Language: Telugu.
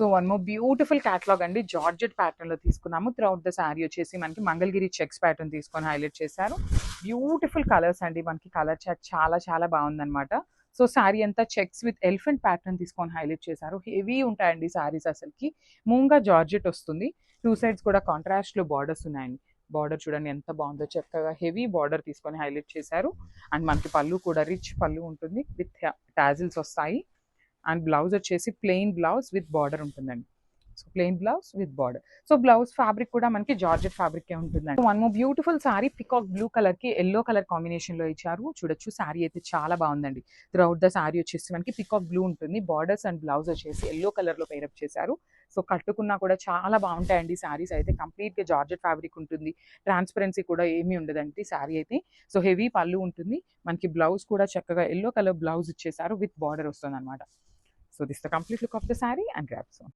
So one more beautiful catalogue అండి, జార్జెట్ ప్యాటర్న్ లో తీసుకున్నాము. త్రూఅవుట్ ద శారీ వచ్చేసి మనకి మంగళగిరి చెక్స్ ప్యాటర్న్ తీసుకొని హైలైట్ చేశారు. బ్యూటిఫుల్ కలర్స్ అండి, మనకి కలర్ చార్ట్ చాలా చాలా బాగుందన్నమాట. సో శారీ అంతా చెక్స్ విత్ ఎలిఫెంట్ ప్యాటర్న్ తీసుకొని హైలైట్ చేశారు. హెవీ ఉంటాయండి శారీస్, అసలుకి మూంగా జార్జెట్ వస్తుంది. టూ సైడ్స్ కూడా కాంట్రాస్ట్ లో బార్డర్స్ ఉన్నాయండి. బార్డర్ చూడండి ఎంత బాగుందో, చక్కగా హెవీ బార్డర్ తీసుకొని హైలైట్ చేశారు. అండ్ మనకి పళ్ళు కూడా రిచ్ పళ్ళు ఉంటుంది, విత్ టాజిల్స్ వస్తాయి. అండ్ బ్లౌజ్ వచ్చేసి ప్లెయిన్ బ్లౌజ్ విత్ బార్డర్ ఉంటుందండి. So plain blouse with border. So blouse fabric కూడా మనకి జార్జెట్ ఫ్యాబ్రిక్ ఉంటుందండి. One more beautiful sorry, peacock blue colour కి ఎల్లో కలర్ కాంబినేషన్ లో ఇచ్చారు. చూడొచ్చు సారీ అయితే చాలా బాగుందండి. త్రూఅవుట్ ద సారీ వచ్చేసి మనకి పికాక్ బ్లూ ఉంటుంది. బార్డర్స్ అండ్ బ్లౌజ్ వచ్చేసి ఎల్లో కలర్ లో పేరప్ చేశారు. సో కట్టుకున్నా కూడా చాలా బాగుంటాయండి సారీస్ అయితే. కంప్లీట్ గా జార్జెట్ ఫ్యాబ్రిక్ ఉంటుంది, ట్రాన్స్పరెన్సీ కూడా ఏమీ ఉండదండి సారీ అయితే. సో హెవీ పళ్ళు ఉంటుంది, మనకి బ్లౌజ్ కూడా చక్కగా ఎల్లో కలర్ బ్లౌజ్ ఇచ్చేసారు విత్ బార్డర్ వస్తుంది అనమాట. So this is the complete look of the saree and grab some.